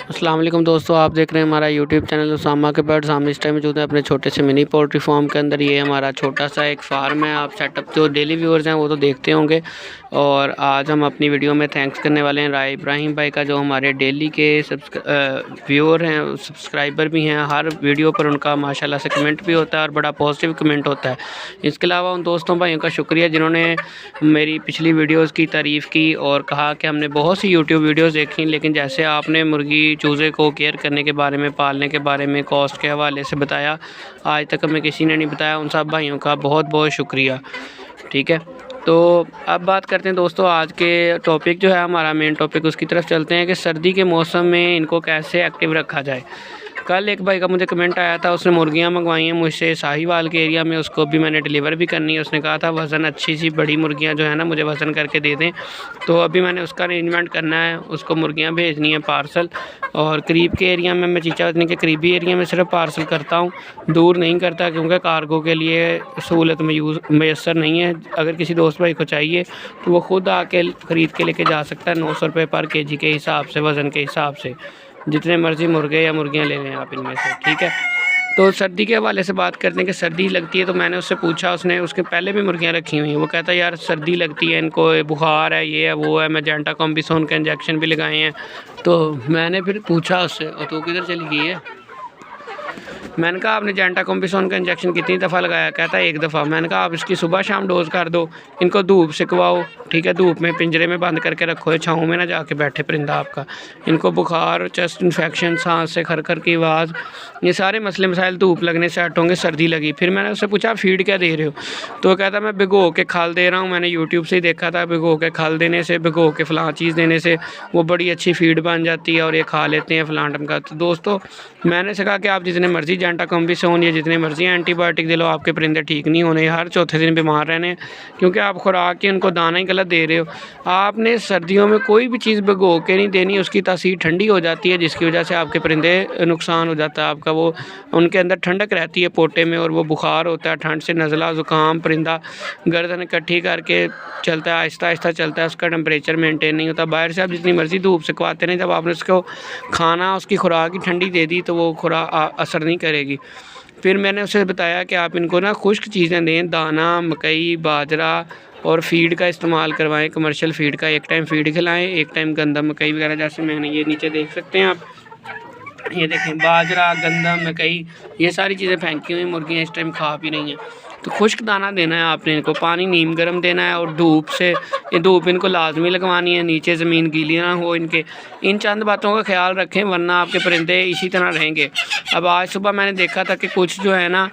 अस्सलाम वालेकुम दोस्तों, आप देख रहे हैं हमारा यूट्यूब चैनल उसामा के बर्ड्स। हम इस टाइम मौजूद हैं अपने छोटे से मिनी पोल्ट्री फार्म के अंदर। ये हमारा छोटा सा एक फार्म है। आप सेटअप जो डेली व्यूअर्स हैं वो तो देखते होंगे। और आज हम अपनी वीडियो में थैंक्स करने वाले हैं राय इब्राहिम भाई का, जो हमारे डेली के व्यूअर हैं, सब्सक्राइबर भी हैं। हर वीडियो पर उनका माशाल्लाह से कमेंट भी होता है और बड़ा पॉजिटिव कमेंट होता है। इसके अलावा उन दोस्तों भाइयों का शुक्रिया जिन्होंने मेरी पिछली वीडियोज़ की तारीफ़ की और कहा कि हमने बहुत सी यूट्यूब वीडियोज़ देखी, लेकिन जैसे आपने मुर्गी चूज़े को केयर करने के बारे में, पालने के बारे में, कॉस्ट के हवाले से बताया, आज तक हमें किसी ने नहीं बताया। उन सब भाइयों का बहुत बहुत शुक्रिया। ठीक है, तो अब बात करते हैं दोस्तों आज के टॉपिक जो है हमारा मेन टॉपिक, उसकी तरफ चलते हैं कि सर्दी के मौसम में इनको कैसे एक्टिव रखा जाए। कल एक भाई का मुझे कमेंट आया था, उसने मुर्गियां मंगवाई हैं मुझसे साहिवाल के एरिया में, उसको भी मैंने डिलीवर भी करनी है। उसने कहा था वज़न अच्छी सी बड़ी मुर्गियां जो है ना मुझे वज़न करके दे दें, तो अभी मैंने उसका अरेंजमेंट करना है। उसको मुर्गियां भेजनी है पार्सल, और करीब के एरिया में मैं चीचा वतनी के करीबी एरिया में सिर्फ पार्सल करता हूँ, दूर नहीं करता, क्योंकि कार्गो के लिए सहूलत मैसर नहीं है। अगर किसी दोस्त भाई को चाहिए तो वो ख़ुद आके ख़रीद के लेके जा सकता है 900 रुपये पर केजी के हिसाब से, वज़न के हिसाब से। जितने मर्ज़ी मुर्गे या मुर्गियां ले लें आप इनमें से। ठीक है, तो सर्दी के हवाले से बात करते हैं कि सर्दी लगती है, तो मैंने उससे पूछा, उसने उसके पहले भी मुर्गियां रखी हुई हैं। वो कहता है यार सर्दी लगती है, इनको बुखार है, ये है वो है, मैजेंटा कॉम्बिसोन के इंजेक्शन भी लगाए हैं। तो मैंने फिर पूछा उससे, और तो किधर चली गई है? मैंने कहा आपने जेंटा कॉम्बिसोन का इंजेक्शन कितनी दफ़ा लगाया? कहता है एक दफ़ा। मैंने कहा आप इसकी सुबह शाम डोज़ कर दो, इनको धूप सिकवाओ। ठीक है, धूप में पिंजरे में बंद करके रखो, छाँव में ना जाके बैठे परिंदा आपका। इनको बुखार, चेस्ट इन्फेक्शन, सांस से खरखर की आवाज़, ये सारे मसले मसाइल धूप लगने से हट होंगे। सर्दी लगी, फिर मैंने उससे पूछा फीड क्या दे रहे हो? तो कहता मैं भिगो के खल दे रहा हूँ। मैंने यूट्यूब से ही देखा था, भिगो के खल देने से, भिगो के फ़लाँ चीज़ देने से वो बड़ी अच्छी फीड बन जाती है और ये खा लेते हैं फ़लाँ टम का। तो दोस्तों मैंने से कहा कि आप जितने मर्ज़ी जेंटा कॉम्बिसोन या जितने मर्ज़ी एंटीबायोटिक दे लो, आपके परिंदे ठीक नहीं होने, हर चौथे दिन बीमार रहने, क्योंकि आप खुराक के उनको दाना ही गलत दे रहे हो। आपने सर्दियों में कोई भी चीज़ भिगो के नहीं देनी, उसकी तासीर ठंडी हो जाती है, जिसकी वजह से आपके परिंदे नुकसान हो जाता है आपका। वो उनके अंदर ठंडक रहती है पोटे में, और वो बुखार होता है, ठंड से नज़ला ज़ुकाम, परिंदा गर्दन इकट्ठी करके चलता है, आहिस्ता आहिस्ता चलता है, उसका टेम्परेचर मेंटेन नहीं होता। बाहर से आप जितनी मर्ज़ी धूप सिकवाते रहें, जब आपने उसको खाना, उसकी खुराक ही ठंडी दे दी तो वो खुराक असर नहीं करेगी। फिर मैंने उसे बताया कि आप इनको ना खुश्क चीज़ें दें, दाना, मकई, बाजरा, और फीड का इस्तेमाल करवाएं, कमर्शियल फीड का। एक टाइम फीड खिलाएं, एक टाइम गंदम, मकई वगैरह, जैसे मैंने ये नीचे देख सकते हैं आप, ये देखें बाजरा, गंदम, मकई, ये सारी चीज़ें फेंकी हुई मुर्गियाँ इस टाइम खा भी रही हैं। तो खुश्क दाना देना है आपने इनको, पानी नीम गर्म देना है, और धूप से ये धूप इनको लाजमी लगवानी है, नीचे ज़मीन गीली ना हो इनके। इन चंद बातों का ख्याल रखें, वरना आपके परिंदे इसी तरह रहेंगे। अब आज सुबह मैंने देखा था कि कुछ जो है ना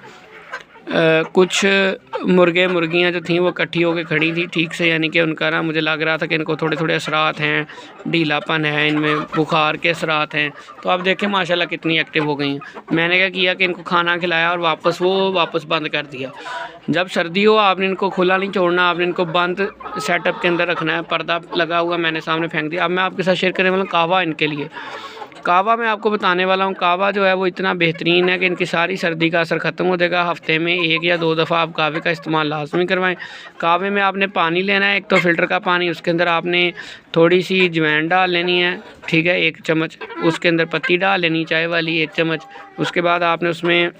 कुछ मुर्गियां जो थीं वो इकट्ठी होकर खड़ी थी ठीक से, यानी कि उनका ना मुझे लग रहा था कि इनको थोड़े थोड़े असरात हैं, ढीलापन है इनमें, बुखार के असरात हैं। तो आप देखें माशाल्लाह कितनी एक्टिव हो गई हैं। मैंने क्या किया कि इनको खाना खिलाया और वापस बंद कर दिया। जब सर्दी हो आपने इनको खुला नहीं छोड़ना, आपने इनको बंद सेटअप के अंदर रखना है। पर्दा लगा हुआ मैंने सामने फेंक दिया। अब मैं आपके साथ शेयर करने वाला हूँ कहवा इनके लिए। कहवा मैं आपको बताने वाला हूँ, कहवा जो है वो इतना बेहतरीन है कि इनकी सारी सर्दी का असर ख़त्म हो जाएगा। हफ्ते में 1 या 2 दफ़ा आप कहवे का इस्तेमाल लाजमी करवाएं। कहवे में आपने पानी लेना है, एक तो फ़िल्टर का पानी, उसके अंदर आपने थोड़ी सी अजवाइन डाल लेनी है, ठीक है, 1 चम्मच, उसके अंदर पत्ती डाल लेनी चाय वाली 1 चम्मच। उसके बाद आपने उसमें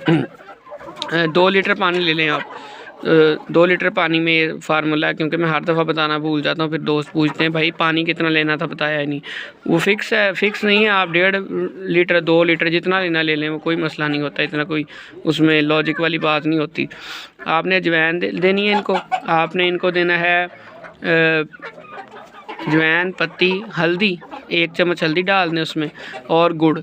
2 लीटर पानी ले लें आप। 2 लीटर पानी में फार्मूला है, क्योंकि मैं हर दफ़ा बताना भूल जाता हूँ, फिर दोस्त पूछते हैं भाई पानी कितना लेना था, बताया ही नहीं। वो फिक्स है, फिक्स नहीं है, आप 1.5 लीटर 2 लीटर जितना लेना ले लें, वो कोई मसला नहीं होता, इतना कोई उसमें लॉजिक वाली बात नहीं होती। आपने अजवाइन देनी है इनको, आपने इनको देना है अजवाइन, पत्ती, हल्दी, 1 चम्मच हल्दी डाल दें उसमें, और गुड़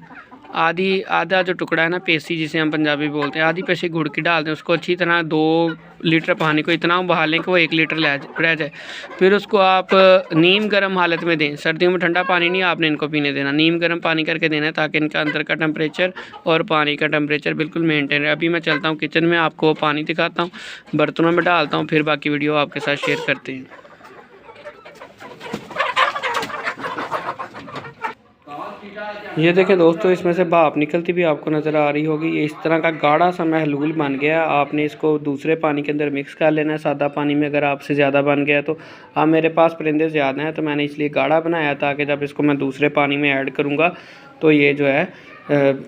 आधा जो टुकड़ा है ना, पेसी जिसे हम पंजाबी बोलते हैं, आधी पेसी गुड़ की डाल दें। उसको अच्छी तरह 2 लीटर पानी को इतना उबाल लें कि वो 1 लीटर रह जाए। फिर उसको आप नीम गर्म हालत में दें। सर्दियों में ठंडा पानी नहीं आपने इनको पीने देना, नीम गर्म पानी करके देना है, ताकि इनका अंदर का टेम्परेचर और पानी का टेम्परेचर बिल्कुल मेंटेन रहे। अभी मैं चलता हूँ किचन में, आपको पानी दिखाता हूँ, बर्तनों में डालता हूँ, फिर बाकी वीडियो आपके साथ शेयर करते हैं। ये देखें दोस्तों, इसमें से भाप निकलती भी आपको नज़र आ रही होगी। ये इस तरह का गाढ़ा सा महलूल बन गया। आपने इसको दूसरे पानी के अंदर मिक्स कर लेना है। सादा पानी में अगर आपसे ज़्यादा बन गया तो अब मेरे पास परिंदे ज़्यादा हैं तो मैंने इसलिए गाढ़ा बनाया, ताकि जब इसको मैं दूसरे पानी में ऐड करूँगा तो ये जो है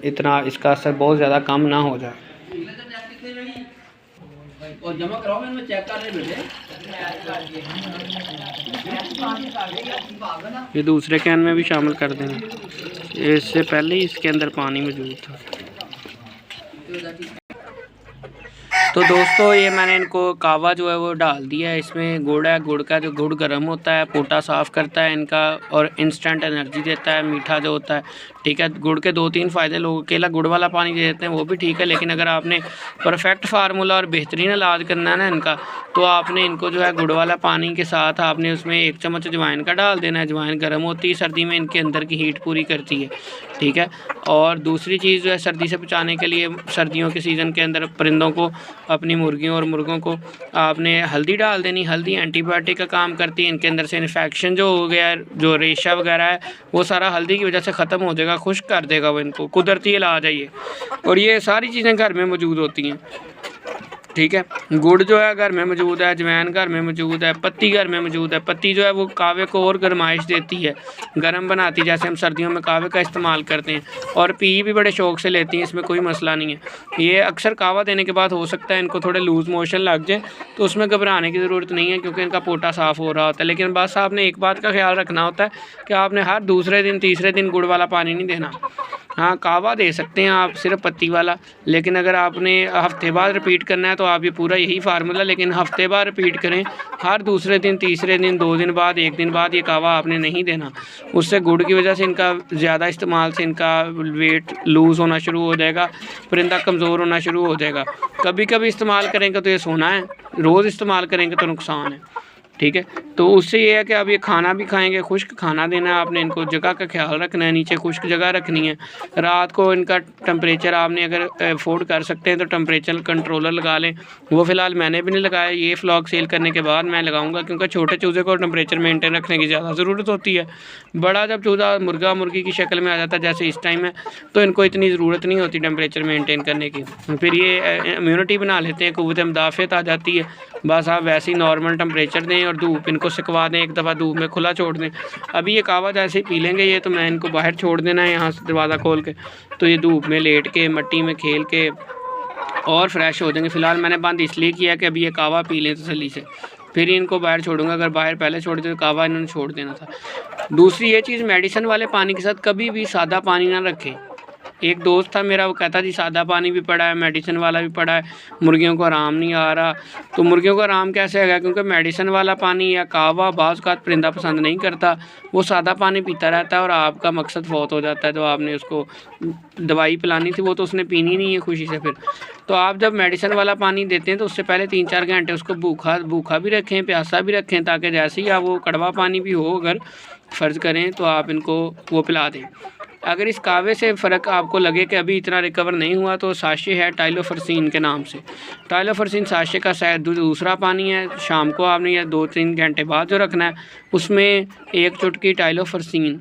इतना इसका असर बहुत ज़्यादा कम ना हो जाए। और जमा कराओ, मैं चेक कर रहे बेटे। ये दूसरे कैन में भी शामिल कर देना। इससे पहले ही इसके अंदर पानी मौजूद था। तो दोस्तों ये मैंने इनको कावा जो है वो डाल दिया है। इसमें गुड़ है, गुड़ का जो गुड़ गर्म होता है, पोटा साफ़ करता है इनका और इंस्टेंट एनर्जी देता है। मीठा जो होता है, ठीक है। गुड़ के 2-3 फ़ायदे। लोग अकेला गुड़ वाला पानी दे देते हैं, वो भी ठीक है, लेकिन अगर आपने परफेक्ट फार्मूला और बेहतरीन इलाज करना है ना इनका, तो आपने इनको जो है गुड़ वाला पानी के साथ आपने उसमें 1 चम्मच अजवाइन का डाल देना है। अजवाइन गर्म होती है सर्दी में, इनके अंदर की हीट पूरी करती है, ठीक है। और दूसरी चीज़ जो है सर्दी से बचाने के लिए, सर्दियों के सीज़न के अंदर परिंदों को, अपनी मुर्गियों और मुर्गों को आपने हल्दी डाल देनी। हल्दी एंटीबायोटिक का काम करती है। इनके अंदर से इन्फेक्शन जो हो गया है, जो रेशा वगैरह है, वो सारा हल्दी की वजह से ख़त्म हो जाएगा, खुश्क कर देगा वो इनको। कुदरती इलाज है ये, और ये सारी चीज़ें घर में मौजूद होती हैं, ठीक है। गुड़ जो है घर में मौजूद है, अजवाइन घर में मौजूद है, पत्ती घर में मौजूद है। पत्ती जो है वो कावे को और गर्माइश देती है, गर्म बनाती है। जैसे हम सर्दियों में कावे का इस्तेमाल करते हैं और पी भी बड़े शौक़ से लेती हैं, इसमें कोई मसला नहीं है। ये अक्सर कावा देने के बाद हो सकता है इनको थोड़े लूज़ मोशन लग जाए, तो उसमें घबराने की ज़रूरत नहीं है, क्योंकि इनका पोटा साफ़ हो रहा होता है। लेकिन बस आपने एक बात का ख्याल रखना होता है कि आपने हर दूसरे दिन तीसरे दिन गुड़ वाला पानी नहीं देना। हाँ, कावा दे सकते हैं आप सिर्फ पत्ती वाला, लेकिन अगर आपने हफ्ते बाद रिपीट करना है तो आप ये पूरा यही फार्मूला, लेकिन हफ्ते बाद रिपीट करें। हर दूसरे दिन, तीसरे दिन, 2 दिन बाद, 1 दिन बाद ये कावा आपने नहीं देना। उससे गुड़ की वजह से इनका ज़्यादा इस्तेमाल से इनका वेट लूज़ होना शुरू हो जाएगा, परिंदा कमज़ोर होना शुरू हो जाएगा। कभी कभी इस्तेमाल करेंगे तो ये सोना है, रोज़ इस्तेमाल करेंगे तो नुकसान है, ठीक है। तो उससे ये है कि अब ये खाना भी खाएंगे, खुश्क खाना देना है आपने इनको, जगह का ख्याल रखना है, नीचे खुश्क जगह रखनी है। रात को इनका टेम्परेचर आपने अगर अफोर्ड कर सकते हैं तो टेम्परेचर कंट्रोलर लगा लें। वो फ़िलहाल मैंने भी नहीं लगाया, ये व्लॉग सेल करने के बाद मैं लगाऊंगा, क्योंकि छोटे चूज़े को टेम्परेचर मेंटेन रखने की ज़्यादा ज़रूरत होती है। बड़ा जब चूज़ा मुर्गा मुर्गी की शक्ल में आ जाता है, जैसे इस टाइम है, तो इनको इतनी ज़रूरत नहीं होती टेम्परेचर मेनटेन करने की। फिर ये इम्यूनिटी बना लेते हैं, क़ुव्वत मुदाफ़अत आ जाती है। बस आप वैसे ही नॉर्मल टेम्परेचर दें और धूप इनको सिकवा दें, एक दफ़ा धूप में खुला छोड़ दें। अभी ये कावा जैसे ही पी लेंगे ये, तो मैं इनको बाहर छोड़ देना है यहाँ से दरवाज़ा खोल के, तो ये धूप में लेट के, मट्टी में खेल के और फ्रेश हो जाएंगे। फ़िलहाल मैंने बंद इसलिए किया कि अभी ये कावा पी लें तसल्ली से, फिर इनको बाहर छोड़ूंगा। अगर बाहर पहले छोड़ दे तो कावा इन्होंने छोड़ देना था। दूसरी ये चीज़, मेडिसिन वाले पानी के साथ कभी भी सादा पानी ना रखें। एक दोस्त था मेरा, वो कहता जी सादा पानी भी पड़ा है, मेडिसिन वाला भी पड़ा है, मुर्गियों को आराम नहीं आ रहा। तो मुर्गियों को आराम कैसे आएगा? क्योंकि मेडिसिन वाला पानी या कावा बाज़ का परिंदा पसंद नहीं करता, वो सादा पानी पीता रहता है और आपका मकसद फौत हो जाता है। जो आपने उसको दवाई पिलानी थी वो तो उसने पीनी नहीं है खुशी से। फिर तो आप जब मेडिसिन वाला पानी देते हैं तो उससे पहले 3-4 घंटे उसको भूखा भी रखें, प्यासा भी रखें, ताकि जैसे ही आप वो कड़वा पानी भी हो अगर फ़र्ज़ करें तो आप इनको वो पिला दें। अगर इस कावे से फ़र्क आपको लगे कि अभी इतना रिकवर नहीं हुआ, तो साशे है टाइलोफर्सिन के नाम से। टाइलोफर्सिन साशे का शायद दूसरा पानी है, शाम को आपने या 2-3 घंटे बाद जो रखना है, उसमें 1 चुटकी टाइलोफर्सिन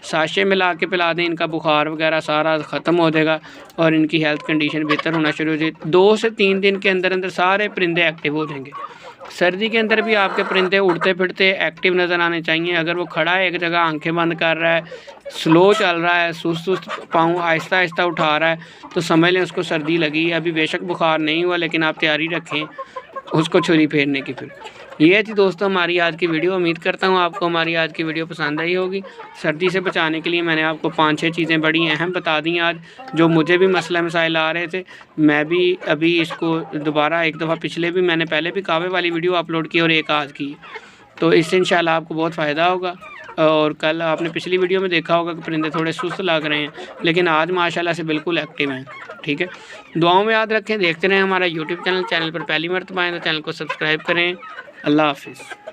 साशे मिला के पिला दें। इनका बुखार वगैरह सारा ख़त्म हो जाएगा और इनकी हेल्थ कंडीशन बेहतर होना शुरू हो जाएगी। 2 से 3 दिन के अंदर अंदर सारे परिंदे एक्टिव हो जाएंगे। सर्दी के अंदर भी आपके परिंदे उड़ते फिरते एक्टिव नज़र आने चाहिए। अगर वो खड़ा है एक जगह, आंखें बंद कर रहा है, स्लो चल रहा है, सुस्त पाँव आहिस्ता आहिस्ता उठा रहा है, तो समझ लें उसको सर्दी लगी। अभी बेशक बुखार नहीं हुआ, लेकिन आप तैयारी रखें उसको छुरी फेरने की। फिर ये थी दोस्तों हमारी आज की वीडियो। उम्मीद करता हूँ आपको हमारी आज की वीडियो पसंद आई होगी। सर्दी से बचाने के लिए मैंने आपको 5-6 चीज़ें बड़ी अहम बता दी आज, जो मुझे भी मसला मसाइल आ रहे थे। मैं भी अभी इसको दोबारा एक दफ़ा, पिछले भी मैंने पहले भी कावे वाली वीडियो अपलोड की और एक आज की, तो इससे इंशाल्लाह आपको बहुत फ़ायदा होगा। और कल आपने पिछली वीडियो में देखा होगा कि परिंदे थोड़े सुस्त लग रहे हैं, लेकिन आज माशाल्लाह से बिल्कुल एक्टिव हैं, ठीक है। दुआओं में याद रखें, देखते रहें हमारा यूट्यूब चैनल पर पहली मर्तबा आए तो चैनल को सब्सक्राइब करें। अल्लाह हाफिज़।